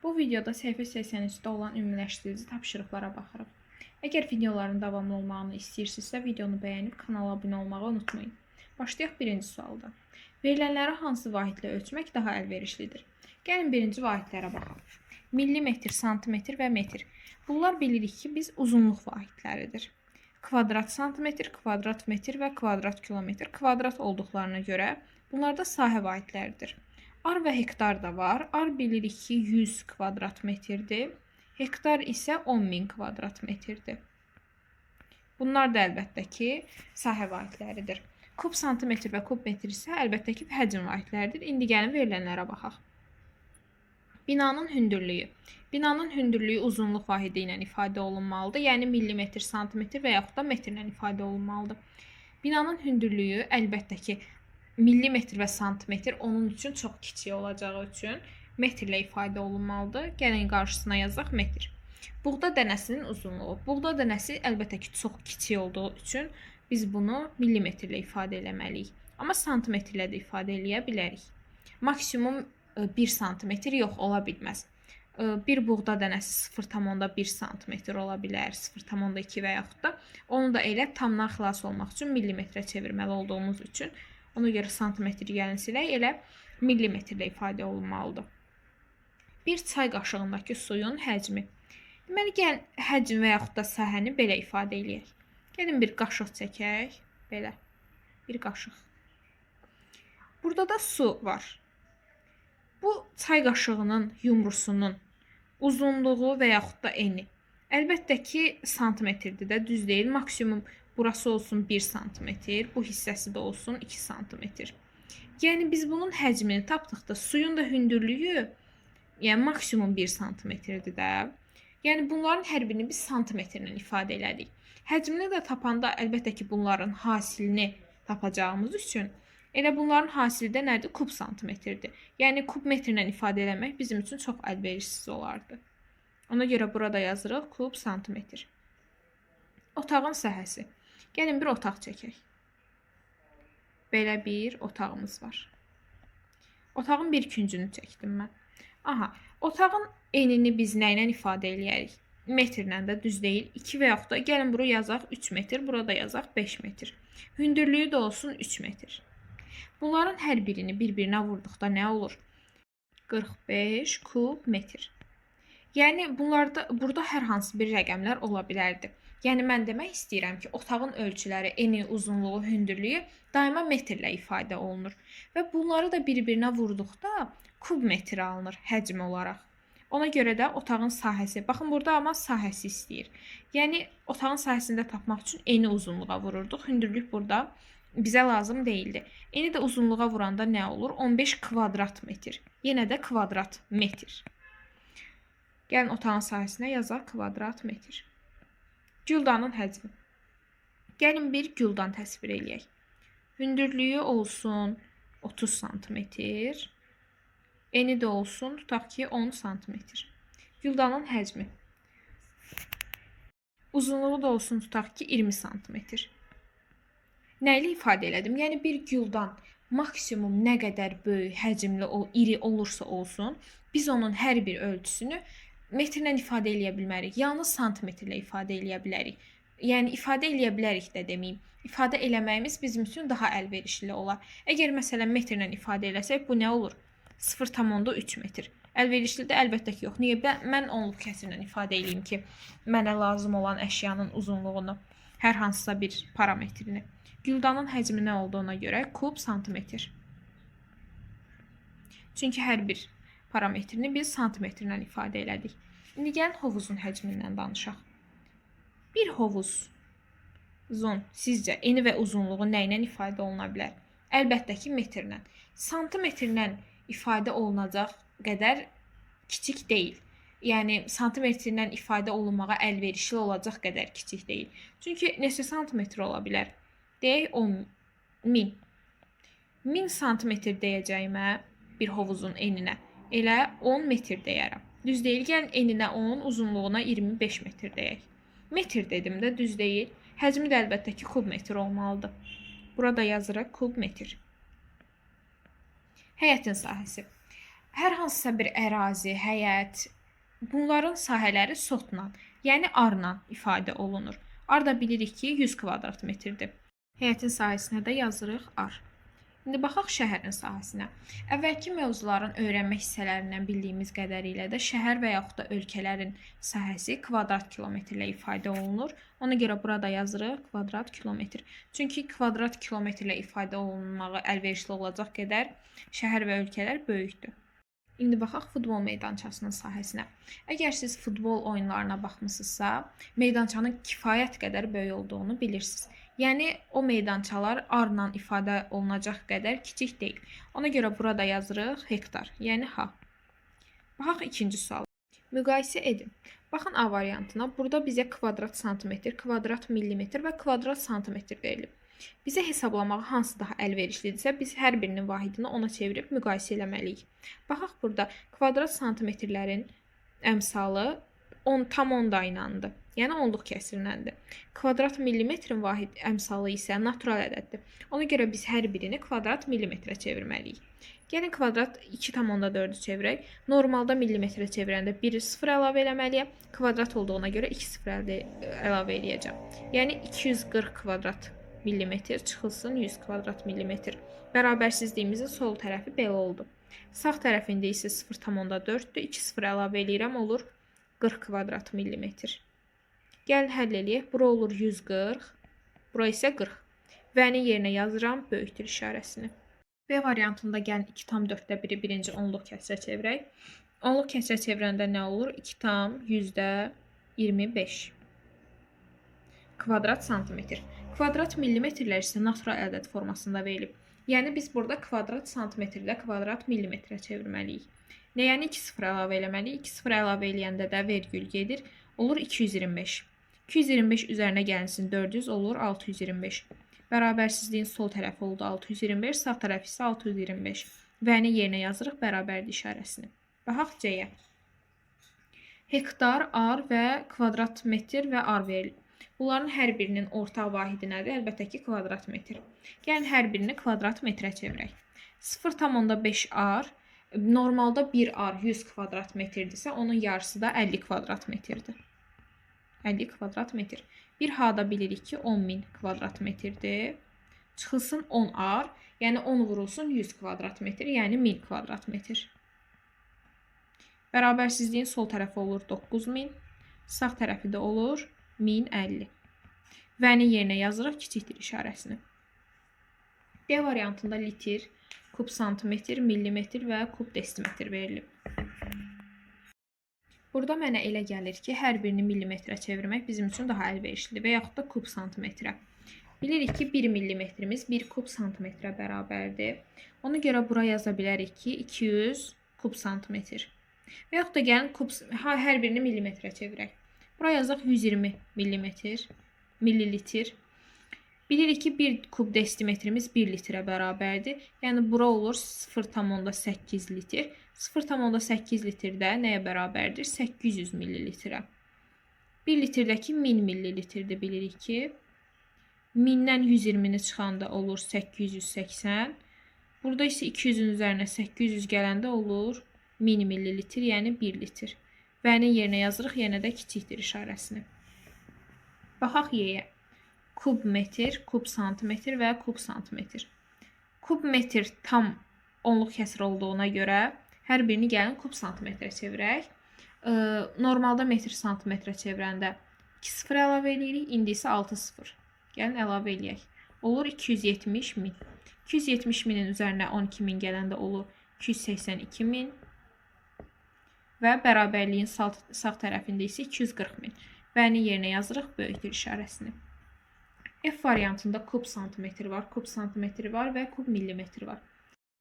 Bu videoda səhifə 83-də olan ümumiləşdirici tapşırıqlara baxırıq. Əgər videoların davamlı olmağını istəyirsinizsə, videonu bəyənib kanala abunə olmağı unutmayın. Başlayaq birinci sualda. Verilənləri hansı vahidlə ölçmək daha əlverişlidir? Gəlin birinci vahidlərə baxaq. Millimetr, santimetr və metr. Bunlar bilirik ki, biz uzunluq vahidləridir. Kvadrat santimetr, kvadrat metr və kvadrat kilometr kvadrat olduqlarına görə bunlar da sahə vahidləridir. Ar və hektar da var. Ar bilirik ki, 100 kvadrat metrdir. Hektar isə 10.000 kvadrat metrdir. Bunlar da əlbəttə ki, sahə vahidləridir. Kub santimetr və kub metr isə əlbəttə ki, həcm vahidləridir. İndi gəlin verilənlərə baxaq. Binanın hündürlüyü. Binanın hündürlüyü uzunluq vahidi ilə ifadə olunmalıdır. Yəni millimetr, santimetr və yaxud da metrlə ifadə olunmalıdır. Binanın hündürlüyü əlbəttə ki, millimetr və santimetr onun üçün çox kiçik olacağı üçün metrlə ifadə olunmalıdır. Gəlin qarşısına yazaq metr. Buğda dənəsinin uzunluğu. Buğda dənəsi əlbəttə ki, çox kiçik olduğu üçün biz bunu millimetrlə ifadə eləməliyik. Amma santimetrlə də ifadə eləyə bilərik. Maksimum 1 santimetr yox, ola bilməz. Bir buğda dənəsi 0,1 santimetr ola bilər, 0,2 və yaxud da onu da elə tamdan xilas olmaq üçün millimetrə çevirməli olduğumuz üçün ona görə santimetri gəlin silək, elə millimetrlə ifadə olunmalıdır. Bir çay qaşığındakı suyun həcmi. Deməli, gəlin həcm və yaxud da sahəni belə ifadə eləyək. Gəlin bir qaşıq çəkək, belə, bir qaşıq. Burada da su var. Bu çay qaşığının yumrusunun uzunluğu və yaxud da eni. Əlbəttə ki, santimetrdir də, düz deyil. Maksimum burası olsun 1 santimetr, bu hissəsi də olsun 2 santimetr. Yəni, biz bunun həcmini tapdıqda suyun da hündürlüyü maksimum 1 santimetrdir də. Yəni, bunların hər birini biz santimetrlə ifadə elədik. Həcmini də tapanda əlbəttə ki, bunların hasilini tapacağımız üçün elə bunların hasili də nədir? Kub santimetrdir. Yəni, kub metrlə ifadə eləmək bizim üçün çox əlverişsiz olardı. Ona görə burada yazırıq kub santimetr. Otağın sahəsi. Gəlin bir otaq çəkək. Belə bir otağımız var. Otağın bir küncünü çəkdim mən. Aha, otağın enini biz nə ilə ifadə eləyərik? Metrlə də, düz deyil. 2 və yaxud da gəlin bura yazaq 3 metr, burada yazaq 5 metr. Hündürlüyü də olsun 3 metr. Bunların hər birini bir-birinə vurduqda nə olur? 45 kub metr. Yəni, burada hər hansı bir rəqəmlər ola bilərdi. Yəni, mən demək istəyirəm ki, otağın ölçüləri, eni, uzunluğu, hündürlüyü daima metrlə ifadə olunur. Və bunları da bir-birinə vurduqda kub metr alınır həcm olaraq. Ona görə də otağın sahəsi, baxın burada amma sahəsi istəyir. Yəni, otağın sahəsində tapmaq üçün eni uzunluğa vururduq. Hündürlük burada bizə lazım deyildi. Eni də uzunluğa vuranda nə olur? 15 kvadrat metr. Yenə də kvadrat metr. Gəlin otağın sahəsinə yazaq kvadrat metr. Güldanın həcmi. Gəlin bir güldan təsvir eləyək. Hündürlüyü olsun 30 santimetr. Eni də olsun, tutaq ki, 10 santimetr. Güldanın həcmi. Uzunluğu da olsun, tutaq ki, 20 santimetr. Nə ilə ifadə elədim? Yəni, bir güldan maksimum nə qədər böyük, həcmli, iri olursa olsun, biz onun hər bir ölçüsünü metrlə ifadə eləyə bilmərik. Yalnız santimetrlə ifadə eləyə bilərik. Yəni, ifadə eləyə bilərik də deməyim. İfadə eləməyimiz bizim üçün daha əlverişli olar. Əgər məsələn metrlə ifadə eləsək, bu nə olur? 0,3 metr. Əlverişlidir? Əlbəttə ki, yox. Niyə? Mən onluq kəsirlə ifadə eləyim ki, mənə lazım olan əşyanın uzunluğunu, hər hansısa bir parametrini. Güldanın həcmi nə olduğuna görə kub santimetr. Çünki hər bir parametrini biz santimetrlə ifadə elədik. İndi gəlin hovuzun həcmindən danışaq. Bir hovuzun sizcə eni və uzunluğu nə ilə ifadə oluna bilər? Əlbəttə ki, metrlə. Santimetrlə ifadə olunacaq qədər kiçik deyil. Yəni, santimetrlə ifadə olunmağa əlverişli olacaq qədər kiçik deyil. Çünki neçə santimetr ola bilər? Deyək 10.000. 1000 santimetr deyəcəyimə bir hovuzun eninə. Elə 10 metr deyərəm. Düz deyil, gəlin eninə 10, uzunluğuna 25 metr deyək. Metr dedim də, düz deyil. Həcmi də əlbəttə ki, kub metr olmalıdır. Burada yazırıq kub metr. Həyətin sahəsi. Hər hansısa bir ərazi, həyət, bunların sahələri sotla, yəni arla ifadə olunur. Ar da bilirik ki, 100 kvadrat metrdir. Həyətin sahəsinə də yazırıq ar. İndi baxaq şəhərin sahəsinə. Əvvəlki mövzuların öyrənmə hissələrindən bildiyimiz qədərilə də şəhər və yaxud da ölkələrin sahəsi kvadrat kilometrlə ifadə olunur. Ona görə burada yazırıq kvadrat kilometr. Çünki kvadrat kilometrlə ifadə olunmağı əlverişli olacaq qədər şəhər və ölkələr böyükdür. İndi baxaq futbol meydançasının sahəsinə. Əgər siz futbol oyunlarına baxmısınızsa, meydançanın kifayət qədər böyük olduğunu bilirsiniz. Yəni o meydançalar arla ifadə olunacaq qədər kiçik deyil. Ona görə burada yazırıq hektar, yəni ha. Baxaq ikinci sual. Müqayisə edin. Baxın A variantına. Burada bizə kvadrat santimetr, kvadrat millimetr və kvadrat santimetr verilib. Bizə hesablamağı hansı daha əlverişlidirsə, biz hər birinin vahidini ona çevirib müqayisə eləməliyik. Baxaq burada kvadrat santimetrlərin əmsalı tam 10 daynandır. Yəni onluq kəsirləndir. Kvadrat millimetrin vahid əmsalı isə natural ədəddir. Ona görə biz hər birini kvadrat millimetrə çevirməliyik. Gəlin kvadrat 2,4-ü çevirək. Normalda millimetrə çevirəndə 1 0 əlavə eləməliyəm. Kvadrat olduğuna görə 2 0 əlavə eləyəcəm. Yəni 240 kvadrat millimetr çıxılsın 100 kvadrat millimetr. Bərabərsizliyimizin sol tərəfi belə oldu. Sağ tərəfində isə 0,4-dür. 2 0 əlavə eləyirəm, olur 40 kvadrat millimetr. Gəlin həll eləyək. Bura olur 140, bura isə 40. Və-nin yerinə yazıram böyükdür işarəsini. B variantında gəlin 2,4-1-i birinci onluq kəsrə çevirək. Onluq kəsrə çevirəndə nə olur? 2,25 kvadrat santimetr. Kvadrat millimetrlər isə natural ədəd formasında verilib. Yəni biz burada kvadrat santimetrlə kvadrat millimetrə çevirməliyik. Yəni 2 0 əlavə eləməliyik. 2 0 əlavə eləyəndə də vergül gedir. Olur 225. 225 üzərinə gəlinsin 400 olur 625. Bərabərsizliyin sol tərəfi oldu 625, sağ tərəfi isə 625. Və-nin yerinə yazırıq bərabərlik işarəsini. Baxaq C-yə. Hektar, ar və kvadrat metr və ar verilib. Bunların hər birinin ortaq vahidi nədir? Əlbəttə ki, kvadrat metr. Gəlin hər birini kvadrat metrə çevirək. 0,5 ar, normalda 1 ar 100 kvadrat metrdirsə, onun yarısı da 50 kvadrat metrdir. 50 kvadrat metr. Bir H-da bilirik ki, 10.000 kvadrat metrdir. Çıxılsın 10 ar, yəni 10 vurulsun 100 kvadrat metr, yəni 1000 kvadrat metr. Bərabərsizliyin sol tərəfi olur 9000, sağ tərəfi də olur 1050. Və-nin yerinə yazırıq kiçikdir işarəsini. D variantında litr, kub santimetr, millimetr və kub desimetr verilib. Burada mənə elə gəlir ki, hər birini millimetrə çevirmək bizim üçün daha əlverişlidir və yaxud da kub santimetrə. Bilirik ki, 1 millimetrimiz 1 kub santimetrə bərabərdir. Ona görə bura yaza bilərik ki, 200 kub santimetr. Və yaxud da gəlin hər birini millimetrə çevirək. Bura yazaq 120 millilitr. Bilirik ki, 1 kub desimetrimiz 1 litrə bərabərdir. Yəni bura olur 0,8 litr. 0,8 litrdə nəyə bərabərdir? 800 millilitrə. 1 litrdəki 1000 millilitrdir bilirik ki. 1000-dən 120-ni çıxanda olur 880. Burada isə 200-ün üzərinə 800 gələndə olur 1000 millilitr, yəni 1 litr. Və-nin yerinə yazırıq, yenə də kiçikdir işarəsini. Baxaq Y-yə. Kub metr, kub santimetr və kub santimetr. Kub metr tam onluq kəsir olduğuna görə hər birini gəlin kub santimetrə çevirək. Normalda metr santimetrə çevirəndə 2 0 əlavə eləyirik, indi isə 6 0. Gəlin əlavə eləyək. Olur 270.000. 270.000-in üzərinə 12.000 gələndə olur 282.000. Və bərabərliyin sağ tərəfində isə 240.000. Və-nin yerinə yazırıq böyükdür işarəsini. F variantında kub santimetr var, kub santimetr var və kub millimetr var.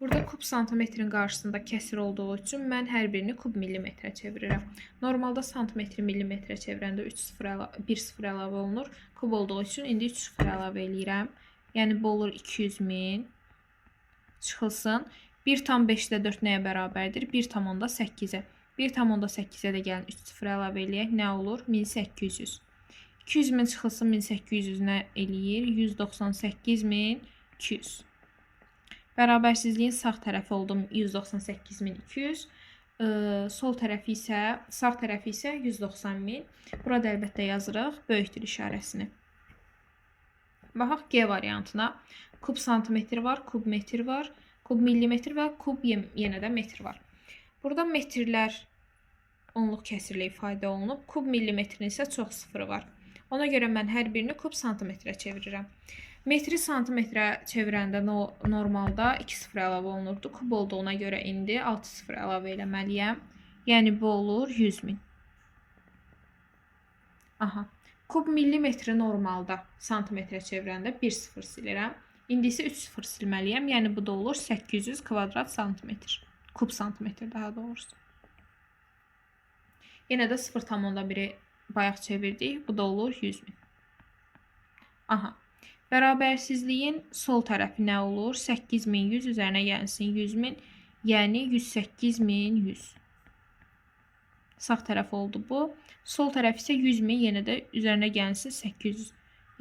Burada kub santimetrin qarşısında kəsir olduğu üçün mən hər birini kub millimetrə çevirirəm. Normalda santimetri millimetrə çevirəndə 1 0 əlavə olunur. Kub olduğu üçün indi 3 0 əlavə eləyirəm. Yəni bu olur 200.000. Çıxılsın. 1,5-də 4 nəyə bərabərdir? 1,8-ə. 1,8-ə də gəlin 3 0 əlavə eləyək. Nə olur? 1800. 200.000 çıxılsın 1800 nə eləyir? 198.200. Bərabərsizliyin sağ tərəfi oldu 198.200. Sol tərəfi isə, sağ tərəfi isə 190.000. Burada əlbəttə yazırıq böyükdür işarəsini. Baxaq G variantına. Kub santimetr var, kub metr var, kub millimetr və kub yenə də metr var. Burada metrlər onluq kəsirlə ifadə olunub. Kub millimetrin isə çox sıfırı var. Ona görə mən hər birini kub santimetrə çevirirəm. Metri santimetrə çevirəndə normalda 2 sıfır əlavə olunurdu. Kub olduğuna görə indi 6 sıfır əlavə eləməliyəm. Yəni bu olur 100.000. Aha. Kub millimetri normalda santimetrə çevirəndə 1 sıfır silirəm. İndi isə 3 sıfır silməliyəm. Yəni bu da olur 800 kvadrat santimetr. Kub santimetr daha doğrusu. Yenə də 0,1-i bayaq çevirdik. Bu da olur 100.000. Aha. Bərabərsizliyin sol tərəfi nə olur? 8100 üzərinə gəlsin 100.000. Yəni 108.100. Sağ tərəf oldu bu. Sol tərəf isə 100.000, yenə də üzərinə gəlsin 800.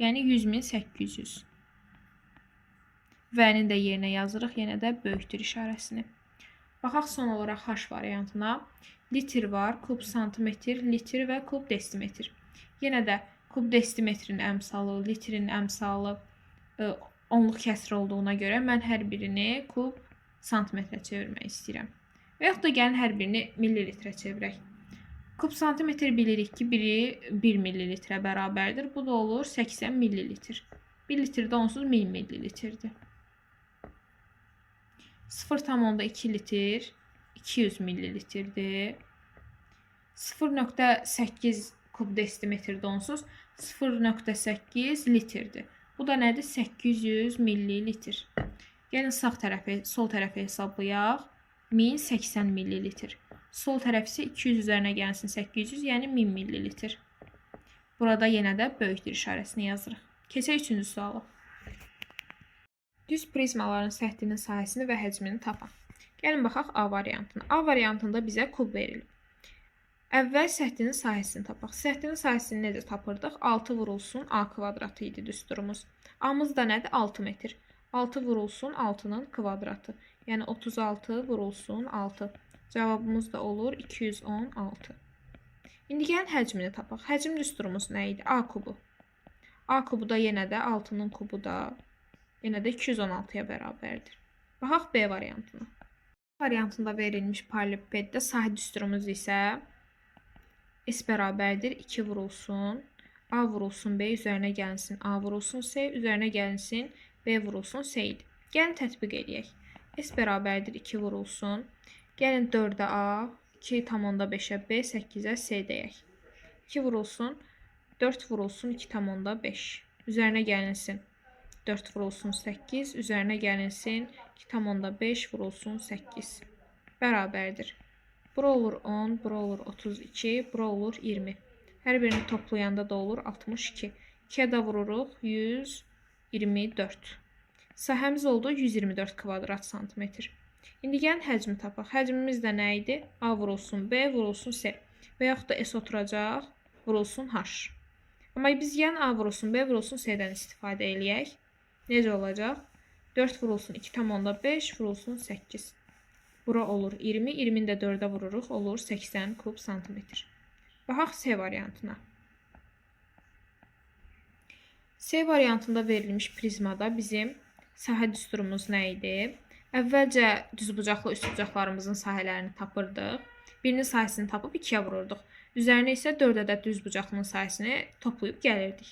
Yəni 100.800. Və-nin də yerinə yazırıq, yenə də böyükdür işarəsini. Baxaq son olaraq H variantına. Litr var, kub santimetr, litr və kub desimetr. Yenə də kub desimetrin əmsalı, litrin əmsalı onluq kəsr olduğuna görə mən hər birini kub santimetrə çevirmək istəyirəm. Və yaxud da gəlin hər birini millilitrə çevirək. Kub santimetr bilirik ki, biri 1 millilitrə bərabərdir. Bu da olur 80 millilitr. 1 litrdə onsuz 1000 millilitrdir. 0,2 litr 200 millilitrdir. 0,8 kub desimetrdə onsuz 0,8 litrdir. Bu da nədir? 800 millilitr. Yəni sağ tərəfi, sol tərəfi hesablayaq. 1080 millilitr. Sol tərəf isə 200 üzərinə gəlsin 800, yəni 1000 millilitr. Burada yenə də böyükdür işarəsini yazırıq. Keçək 3-cü suala. Düz prizmaların səthinin sahəsini və həcmini tapın. Gəlin baxaq A variantına. A variantında bizə kub verilib. Əvvəl səthinin sahəsini tapaq. Səthinin sahəsini necə tapırdıq? 6 vurulsun A kvadratı idi düsturumuz. A-mız da nədir? 6 metr. 6 vurulsun 6-nın kvadratı. Yəni 36 vurulsun 6. Cavabımız da olur 216. İndi gəlin həcmini tapaq. Həcm düsturumuz nə idi? A kubu. A kubu da yenə də 6-nın kubu da yenə də 216-ya bərabərdir. Baxaq B variantına. B variantında verilmiş paralelipeddə sahə düsturumuz isə S bərabərdir 2 vurulsun A vurulsun B üzərinə gəlsin A vurulsun C üzərinə gəlsin B vurulsun C idi. Gəlin tətbiq edək. S bərabərdir 2 vurulsun. Gəlin 4-ə A, 2,5-ə B, 8-ə C deyək. 2 vurulsun, 4 vurulsun, 2,5. Üzərinə gəlinsin 4 vurulsun 8, üzərinə gəlinsin 2,5 vurulsun 8. Bərabərdir. Bura olur 10, bura olur 32, bura olur 20. Hər birini toplayanda da olur 62. 2-yə də vururuq 124. Sahəmiz oldu 124 kvadrat santimetr. İndi gəlin həcmi tapaq. Həcmimiz də nə idi? A vurulsun B, vurulsun C. Və yaxud da S oturacaq, vurulsun H. Amma biz gəlin A vurulsun B, vurulsun C-dən istifadə eləyək. Necə olacaq? 4 vurulsun 2,5 vurulsun 8. Bura olur 20, 20-ni də 4-ə vururuq, olur 80 kub santimetr. Baxaq C variantına. C variantında verilmiş prizmada bizim sahə düsturumuz nə idi? Əvvəlcə düzbucaqlı üçbucaqlarımızın sahələrini tapırdıq. Birinin sahəsini tapıb 2-yə vururduq. Üzərinə isə 4 ədəd düzbucaqlının sahəsini toplayıb gəlirdik.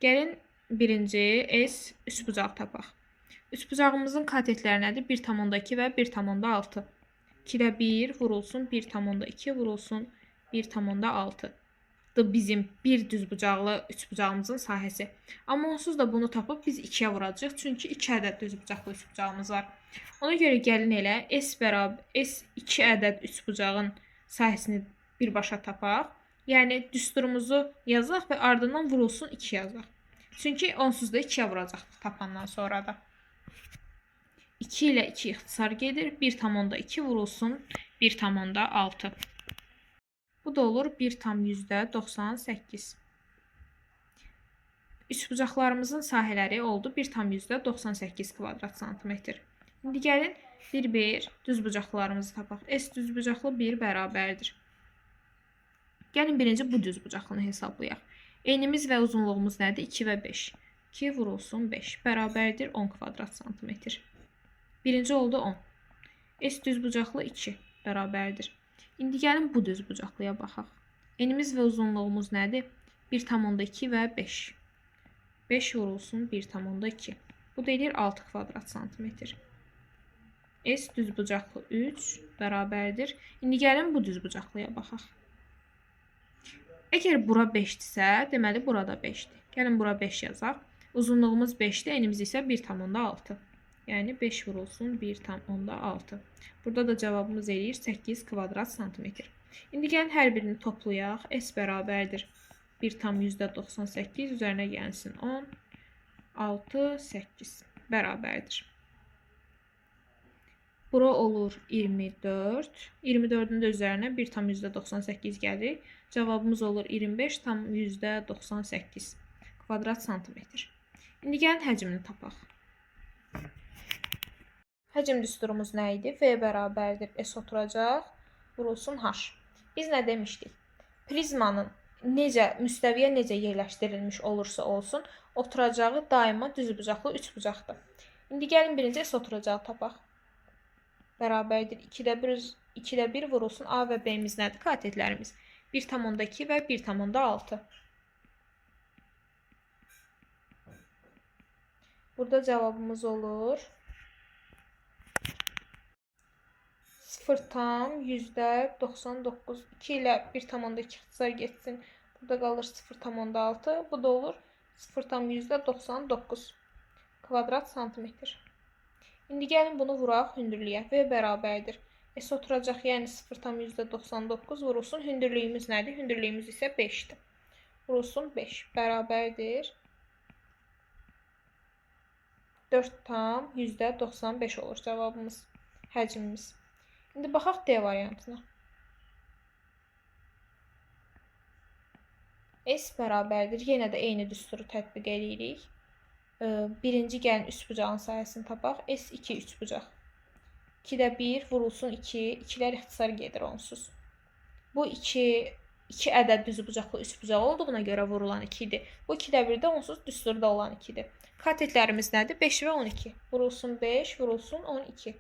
Gəlin birinci S üçbucaq tapaq. Üçbucağımızın katetləri nədir? 1,2 və 1,6. 2-də 1 vurulsun, 1,2 vurulsun, 1,6. Bizim bir düzbucaqlı üçbucağımızın sahəsi. Amma onsuz da bunu tapıb biz 2-yə vuracağıq. Çünki 2 ədəd düzbucaqlı üçbucağımız var. Ona görə gəlin elə S 2 ədəd üçbucağın sahəsini birbaşa tapaq. Yəni düsturumuzu yazaq və ardından vurulsun 2 yazaq. Çünki onsuz da 2-yə vuracaq tapandan sonra da. 2 ilə 2 ixtisar gedir. 1,2 vurulsun 1,6. Bu da olur 1,98. üçbucaqlarımızın sahələri oldu 1,98 kvadrat santimetr. İndi gəlin bir düzbucaqlarımızı tapaq. S düzbucaqlı 1 bərabərdir. Gəlin birinci bu düzbucaqlını hesablayaq. Enimiz və uzunluğumuz nədir? 2 və 5. 2 vurulsun 5 bərabərdir 10 kvadrat santimetr. Birinci oldu 10. S düzbucaqlı 2 bərabərdir. İndi gəlin bu düzbucaqlıya baxaq. Enimiz və uzunluğumuz nədir? 1,2 və 5. 5 vurulsun 1,2. Bu da edir 6 kvadrat santimetr. S düzbucaqlı 3 bərabərdir. İndi gəlin bu düzbucaqlıya baxaq. Əgər bura 5-dirsə, deməli burada 5-dir. Gəlin bura 5 yazaq. Uzunluğumuz 5-dir, enimiz isə 1,6. Yəni 5 vurulsun 1,6. Burada da cavabımız eləyir 8 kvadrat santimetr. İndi gəlin hər birini toplayaq. S bərabərdir 1,98 üzərinə gəlsin 10, 6, 8 bərabərdir. Bura olur 24. 24-ün də üzərinə 1,98 gəlir. Cavabımız olur 25,98 kvadrat santimetr. İndi gəlin həcmini tapaq. Həcm düsturumuz nə idi? V bərabərdir S oturacaq, vurulsun H. Biz nə demişdik? Prizmanın müstəviyə necə yerləşdirilmiş olursa olsun, oturacağı daima düzbucaqlı üçbucaqdır. İndi gəlin birinci S oturacağı tapaq. Bərabərdir 2də 1 vurulsun A və B'miz nədir? Katetlərimiz 1,2 və 1,6. Burada cavabımız olur 0,99. 2 ilə 1,2 ixtisar getsin. Burada qalır 0,6. Bu da olur 0,99 kvadrat santimetr. İndi gəlin bunu vuraq hündürlüyə. V bərabərdir. S oturacaq, yəni 0,99 vurulsun. Hündürlüyümüz nədir? Hündürlüyümüz isə 5-dir. Vurulsun 5 bərabərdir 4,95 olur cavabımız, həcmimiz. İndi baxaq D variantına. S bərabərdir. Yenə də eyni düsturu tətbiq edirik. Birinci gəlin üçbucağın sayəsini tapaq. S2 üçbucaq. 2də 1 vurulsun 2. 2-lər ixtisar gedir onsuz. Bu 2 ədəd düzbucaqlı üçbucaq olduğuna görə vurulan 2 idi. Bu 2də 1 də onsuz düsturda olan 2-dir. Katetlərimiz nədir? 5 və 12. Vurulsun 5, vurulsun 12.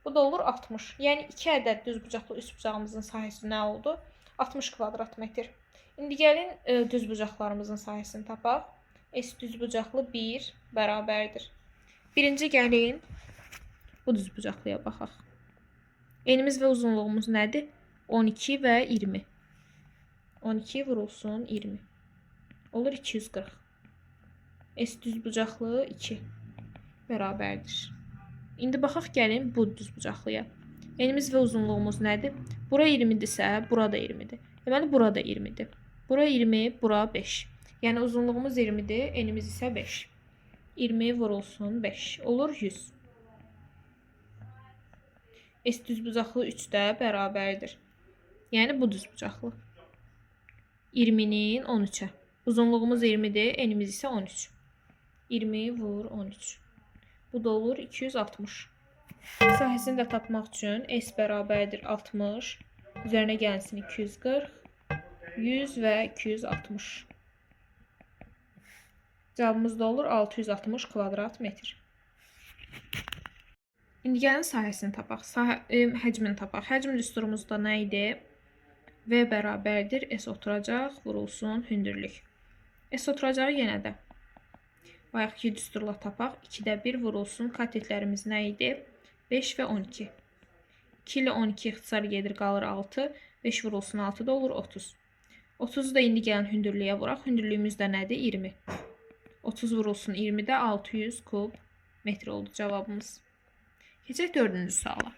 Bu da olur 60. Yəni 2 ədəd düzbucaqlı üçbucağımızın sahəsi nə oldu? 60 kvadrat metr. İndi gəlin düzbucaqlarımızın sahəsini tapaq. S düzbucaqlı 1 bərabərdir. Birinci gəlin bu düzbucaqlıya baxaq. Enimiz və uzunluğumuz nədir? 12 və 20. 12 vurulsun 20. Olur 240. S düzbucaqlı 2 bərabərdir. İndi baxaq gəlin bu düzbucaqlıya. Enimiz və uzunluğumuz nədir? Bura 20-dirsə, bura da 20-dir. Deməli, bura da 20-dir. Bura 20, bura 5. Yəni uzunluğumuz 20-dir, enimiz isə 5. 20 vurulsun 5. Olur 100. S düzbucaqlı 3 də bərabərdir. Yəni bu düzbucaqlı. 20-nin 13-ə. Uzunluğumuz 20-dir, enimiz isə 13. 20 vur 13. Bu da olur 260. Sahəsini də tapmaq üçün S bərabərdir 60. Üzərinə gəlsin 240. 100 və 260. Cavabımız da olur 660 kvadrat metr. İndi gəlin sahəsini tapaq. Həcmini tapaq. Həcm düsturumuzda nə idi? V bərabərdir. S oturacaq, vurulsun hündürlük. S oturacağı yenə də bayaq ki düsturla tapaq. 2də 1 vurulsun. Katetlərimiz nə idi? 5 və 12. 2 ilə 12 ixtisar gedir, qalır 6. 5 vurulsun 6 da olur 30. 30'u da indi gəlin hündürlüyə vuraq. Hündürlüyümüz də nədir? 20. 30 vurulsun 20-də 600 kub metr oldu cavabımız. Keçək 4-cü suala.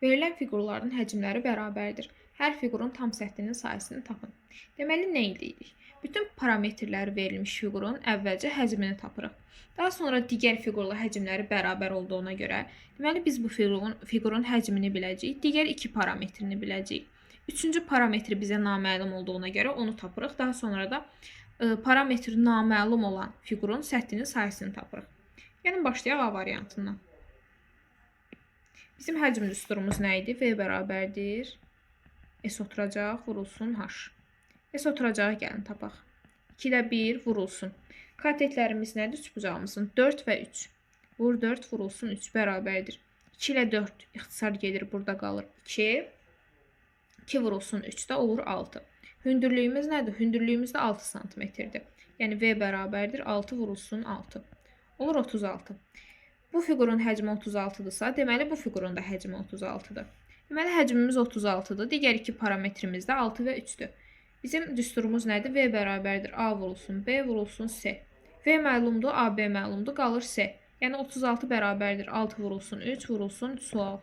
Verilən fiqurların həcmləri bərabərdir. Hər fiqurun tam səthinin sayəsini tapın. Deməli, nə edirik? Bütün parametrləri verilmiş fiqurun əvvəlcə həcmini tapırıq. Daha sonra digər fiqurla həcmləri bərabər olduğuna görə, deməli, biz bu fiqurun həcmini biləcəyik, digər 2 parametrini biləcəyik. Üçüncü parametri bizə naməlum olduğuna görə onu tapırıq. Daha sonra da parametri naməlum olan fiqurun səthinin sayəsini tapırıq. Yəni başlayaq A variantından. Bizim həcm düsturumuz nə idi? V bərabərdir S oturacaq vurulsun H. S oturacağı gəlin tapaq. 2-də 1 vurulsun. Katetlərimiz nədir? Üçbucağımızın 4 və 3. Vur 4 vurulsun 3 bərabərdir. 2 ilə 4 ixtisar gedir, burada qalır 2. 2 vurulsun 3 də olur 6. Hündürlüyümüz nədir? Hündürlüyümüz də 6 santimetrdir. Yəni V bərabərdir 6 vurulsun 6. Olur 36. Bu fiqurun həcmi 36-dırsa, deməli bu fiqurun da həcmi 36-dır. Deməli həcmimiz 36-dır. Digər iki parametrimiz də 6 və 3-dür. Bizim düsturumuz nədir? V bərabərdir A vurulsun B vurulsun S. V məlumdur, AB məlumdur, qalır S. Yəni 36 bərabərdir 6 vurulsun 3 vurulsun sual.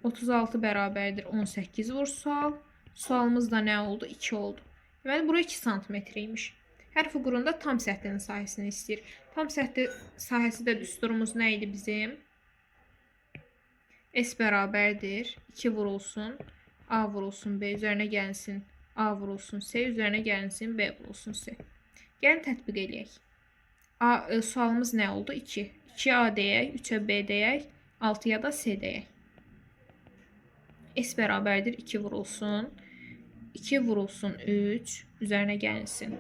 36 bərabərdir 18 vur sual. Sualımız da nə oldu? 2 oldu. Deməli bura 2 santimetr imiş. Hər fiqurun da tam səthinin sahəsini istəyir. Tam səthi sahəsi də düsturumuz nə idi bizim? S bərabərdir 2 vurulsun A vurulsun B üzərinə gəlsin A vurulsun S üzərinə gəlsin B vurulsun S. Gəlin tətbiq eləyək. Sualımız nə oldu? 2. 2A deyək, 3-ə B deyək, 6-ya da S deyək. S bərabərdir 2 vurulsun 2 vurulsun 3 üzərinə gəlsin.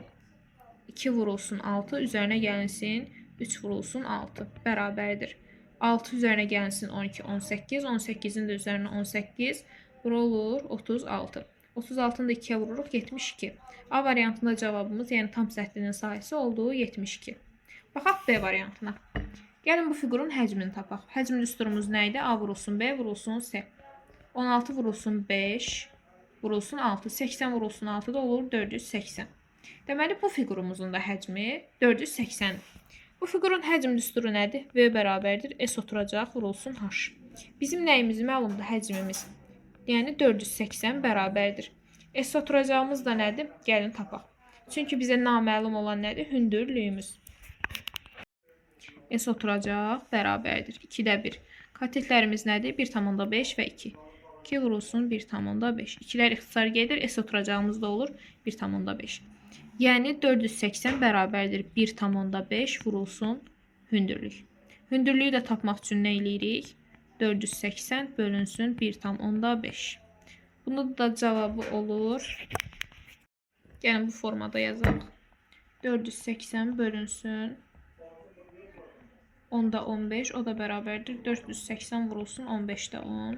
2 vurulsun 6 üzərinə gəlsin 3 vurulsun 6 bərabərdir. 6 üzərinə gəlsin 12, 18. 18-in də üzərinə 18. Bura olur 36. 36-nı da 2-yə vururuq 72. A variantında cavabımız, yəni tam səthinin sahəsi olduğu 72. Baxaq B variantına. Gəlin bu fiqurun həcmini tapaq. Həcm düsturumuz nə idi? A vurulsun B vurulsun S. 16 vurulsun 5 vurulsun 6. 80 vurulsun 6 da olur 480. Deməli bu fiqurumuzun da həcmi 480-dir. Bu fiqurun həcm düsturu nədir? V bərabərdir S oturacaq vurulsun H. Bizim nəyimiz məlumdur? Həcmimiz. Yəni 480 bərabərdir. S oturacağımız da nədir? Gəlin tapaq. Çünki bizə naməlum olan nədir? Hündürlüyümüz. S oturacaq bərabərdir 2-də 1. Katetlərimiz nədir? 1,5 və 2. 2 vurulsun 1,5. 2-lər ixtisar gedir. S oturacağımız da olur 1,5. Yəni 480 bərabərdir 1,5 vurulsun hündürlük. Hündürlüyü də tapmaq üçün nə eləyirik? 480 bölünsün 1,5. Bunun da cavabı olur. Gəlin bu formada yazaq. 480 bölünsün 10-da 15. O da bərabərdir 480 vurulsun 15-də 10.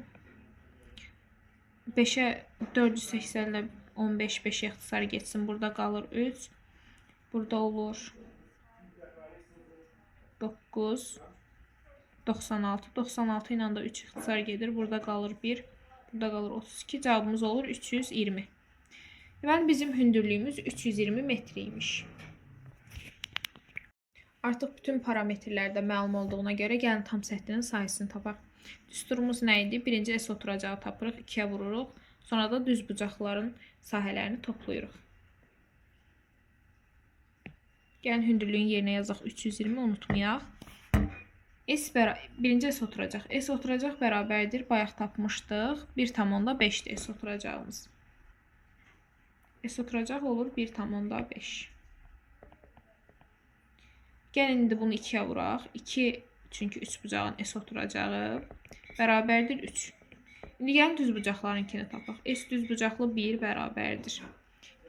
5'ə 480 ilə 15 5'ə ixtisar geçsin. Burada qalır 3. Burada olur 9 96. 96 ilə də 3 ixtisar gedir. Burada qalır 1. Burada qalır 32. Cavabımız olur 320. Deməli bizim hündürlüyümüz 320 metreymiş. Artıq bütün parametrlərdə məlum olduğuna görə gəlin tam səthinin sayısını tapaq. Düsturumuz nə idi? Birinci S oturacağı tapırıq, 2-yə vururuq. Sonra da düz bucaqların sahələrini toplayırıq. Gəlin hündürlüyün yerinə yazaq 320, unutmayaq. Birinci S oturacaq. S oturacaq bərabərdir. Bayaq tapmışdıq. 1,5'dir S oturacağımız. S oturacaq olur 1,5. Gəlin indi bunu 2'yə vuraq. 2 çünki 3 bucağın S oturacağı bərabərdir 3. İndi gəlin düz bucaqlarınkini tapaq. S düz bucaqlı 1 bərabərdir.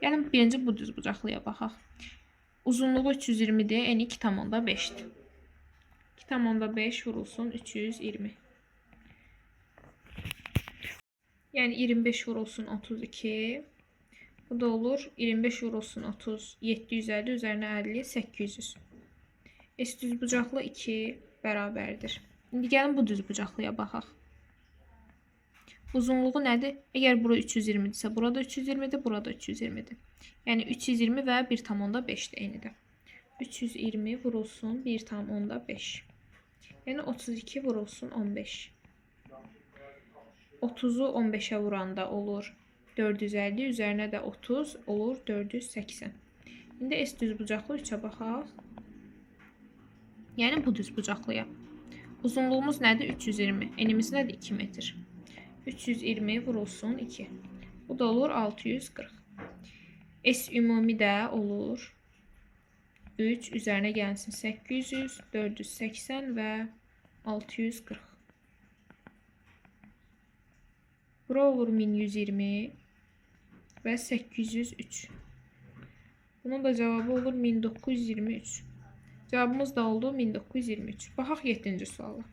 Gəlin birinci bu düz bucaqlıya baxaq. Uzunluğu 320'dir, eni 2,5'dir. 2,5 vurulsun 320. Yəni 25 vurulsun 32. Bu da olur 25 vurulsun 30, 750 üzərinə 50, 800. S düz bucaqlı 2 bərabərdir. İndi gəlin bu düz bucaqlıya baxaq. Uzunluğu nədir? Əgər bura 320-dirsə, burada 320-dir, burada 320-dir. Yəni 320 və 1,5'dir eynidir. 320 vurulsun 1,5. Yəni 32 vurulsun 15. 30'u 15'ə vuranda olur 450, üzərinə də 30 olur 480. İndi S düz bucaqlı 3'ə baxaq. Yəni bu düz bucaqlıya. Uzunluğumuz nədir? 320. Enimiz nədir? 2 metr. 320 vurulsun 2. Bu da olur 640. S ümumi də olur 3 üzərinə gəlsin 800, 480 və 640. Bura olur 1120 və 803. Bunun da cavabı olur 1923. Cavabımız da oldu 1923. Baxaq 7-ci suala.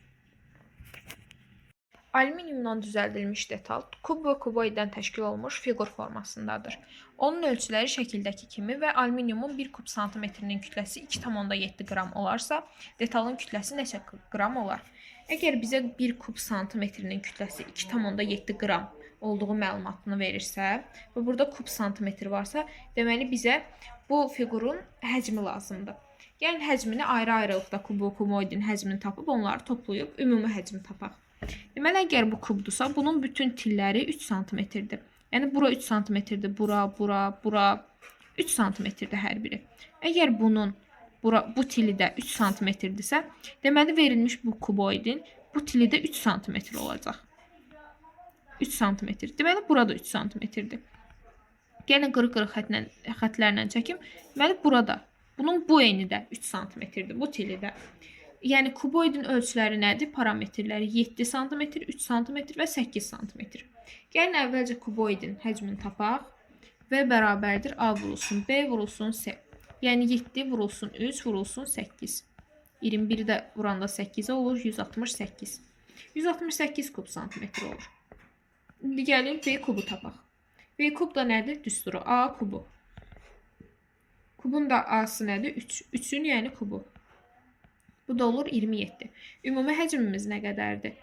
Alüminiumdan düzəldilmiş detal kub və kuboiddən təşkil olmuş fiqur formasındadır. Onun ölçüləri şəkildəki kimi və alüminiumun 1 kub santimetrinin kütləsi 2,7 qram olarsa, detalın kütləsi neçə qram olar? Əgər bizə 1 kub santimetrinin kütləsi 2,7 qram olduğu məlumatını verirsə və burada kub santimetr varsa, deməli bizə bu fiqurun həcmi lazımdır. Yəni həcmini ayrı-ayrılıqda kuboidin həcmini tapıb onları toplayıb ümumi həcmi tapaq. Deməli, əgər bu kubdursa, bunun bütün tilləri 3 santimetrdir. Yəni, bura 3 santimetrdir, bura 3 santimetrdir hər biri. Əgər bunun bu tili də 3 santimetrdirsə, deməli, verilmiş bu kuboidin bu tili də 3 santimetr olacaq. 3 santimetr. Deməli, burada 3 santimetrdir. Gəlin qırıq-qırıq xətlərlə çəkim. Deməli, burada. Bunun bu eni də 3 santimetrdir, bu tili də. Yəni, kuboidin ölçüləri nədir? Parametrləri 7 cm, 3 cm və 8 cm. Gəlin, əvvəlcə kuboidin həcmini tapaq və bərabərdir A vurulsun B vurulsun C. Yəni, 7 vurulsun 3 vurulsun 8. 21 də vuranda 8 olur, 168. 168 kub santimetr olur. İndi gəlin B kubu tapaq. B kub da nədir? Düsturu A kubu. Kubun da A'sı nədir? 3. 3'ün yəni kubu. Bu da olur 27. Ümumi həcmimiz nə qədərdir?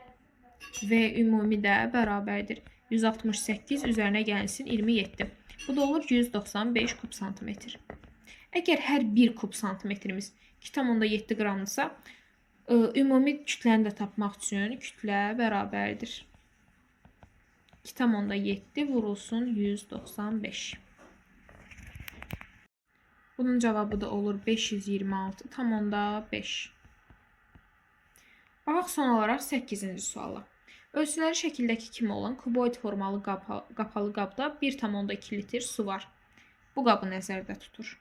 Və ümumi də bərabərdir. 168 üzərinə gəlsin 27. Bu da olur 195 kub santimetr. Əgər hər bir kub santimetrimiz 2,7 qramdırsa, ümumi kütləni də tapmaq üçün kütlə bərabərdir. 2,7 vurulsun 195. Bunun cavabı da olur 526,5. Baxaq son olaraq 8-ci suala. Ölçüləri şəkildəki kimi olan kuboid formalı qapalı qabda 1,2 litr su var. Bu qabı nəzərdə tutur.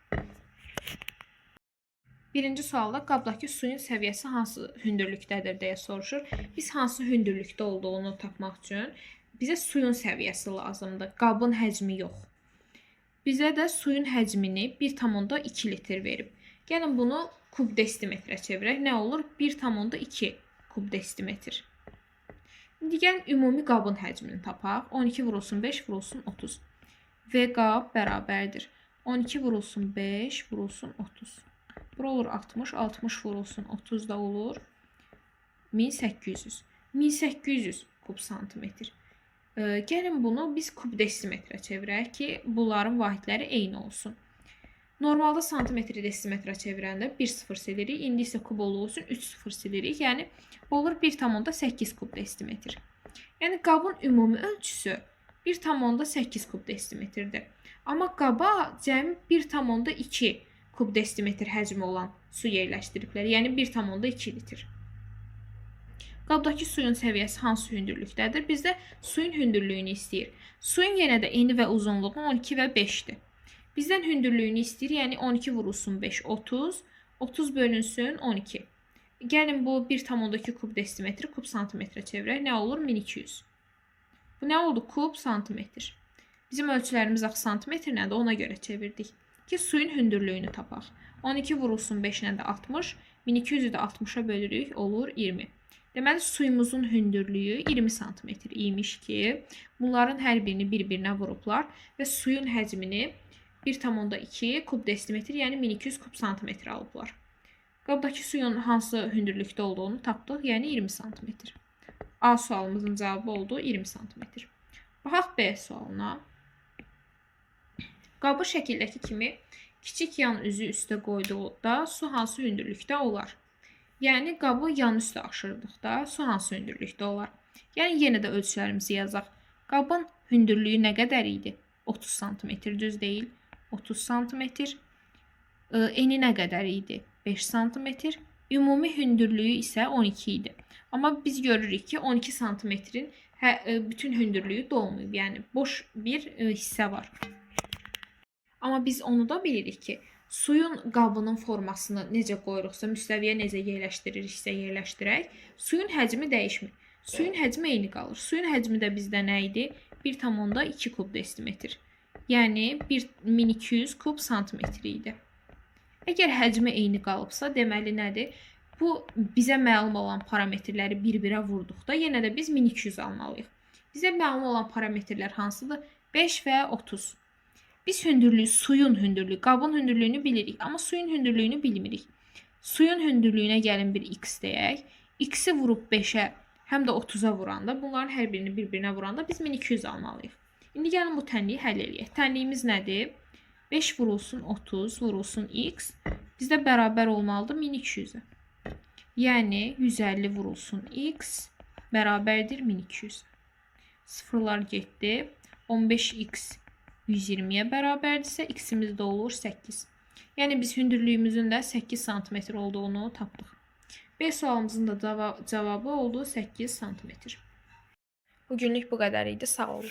Birinci sualda qabdakı suyun səviyyəsi hansı hündürlükdədir deyə soruşur. Biz hansı hündürlükdə olduğunu tapmaq üçün bizə suyun səviyyəsi lazımdır, qabın həcmi yox. Bizə də suyun həcmini 1,2 litr verib. Gəlin bunu kub desimetrə çevirək. Nə olur? 1,2 kub desimetr. İndi gəlin ümumi qabın həcmini tapaq. 12 vurulsun 5 vurulsun 30. Və qab bərabərdir. 12 vurulsun 5 vurulsun 30. Bura olur 60. 60 vurulsun 30 da olur 1800. 1800 kub santimetr. Gəlin bunu biz kub desimetrə çevirək ki, bunların vahidləri eyni olsun. Normalda santimetri desimetrə çevirəndə 1 sıfır silirik. İndi isə kub olduğu üçün 3 sıfır silirik. Yəni, olur 1,8 kub desimetr. Yəni, qabın ümumi ölçüsü 1,8 kub desimetrdir. Amma qaba cəmi 1,2 kub desimetr həcmi olan su yerləşdiriblər. Yəni, 1,2 litr. Qabdakı suyun səviyyəsi hansı hündürlükdədir? Bizdə suyun hündürlüyünü istəyir. Suyun yenə də eni və uzunluğu 12 və 5'dir. Bizdən hündürlüyünü istəyir, yəni 12 vurulsun 5, 30. 30 bölünsün 12. Gəlin bu 1,2 kub desimetri kub santimetrə çevirək. Nə olur? 1200. Bu nə oldu? Kub santimetr. Bizim ölçülərimiz axı santimetr nədir? Ona görə çevirdik. Ki suyun hündürlüyünü tapaq. 12 vurulsun 5 nədir? 60. 1200'ü də 60'a bölürük. Olur 20. Deməli, suyumuzun hündürlüyü 20 cm imiş ki, bunların hər birini bir-birinə vurublar və suyun həcmini 1,2 kub desimetr, yəni 1200 kub santimetr alıblar. Qabdakı suyun hansı hündürlükdə olduğunu tapdıq, yəni 20 cm. A sualımızın cavabı oldu 20 cm. Baxaq B sualına. Qabı şəkildəki kimi kiçik yan üzü üstə qoyduqda su hansı hündürlükdə olar? Yəni, qabı yan üstə aşırdıqda su hansı hündürlükdə olar? Yəni, yenə də ölçülərimizi yazaq. Qabın hündürlüyü nə qədər idi? 30 cm, düz deyil. 30 cm. Eni nə qədər idi? 5 cm. Ümumi hündürlüyü isə 12 idi. Amma biz görürük ki, 12 cm-in bütün hündürlüyü dolmayıb. Yəni, boş bir hissə var. Amma biz onu da bilirik ki, Suyun qabının formasını necə qoyuruqsa, müstəviyə necə yerləşdiririksə yerləşdirək, suyun həcmi dəyişmir. Suyun həcmi eyni qalır. Suyun həcmi də bizdə nə idi? 1,2 kub desimetr. Yəni 1200 kub santimetr idi. Əgər həcmi eyni qalıbsa, deməli nədir? Bu bizə məlum olan parametrləri bir-birə vurduqda yenə də biz 1200 almalıyıq. Bizə məlum olan parametrlər hansıdır? 5 və 30. Biz hündürlüyü, suyun hündürlüyü, qabın hündürlüyünü bilirik, amma suyun hündürlüyünü bilmirik. Suyun hündürlüyünə gəlin bir x deyək. X-i vurub 5-ə, həm də 30-a vuranda, bunların hər birini bir-birinə vuranda biz 1200 almalıyıq. İndi gəlin bu tənliyi həll eləyək. Tənliyimiz nədir? 5 vurulsun 30, vurulsun x. Bizdə bərabər olmalıdır 1200-ə. Yəni 150 vurulsun x bərabərdir 1200. Sıfırlar getdi. 15x 120-yə bərabərdirsə, x-imiz də olur 8. Yəni biz hündürlüyümüzün də 8 sm olduğunu tapdıq. B sualımızın da cavabı oldu 8 sm. Bugünlük bu qədər idi. Sağ olun.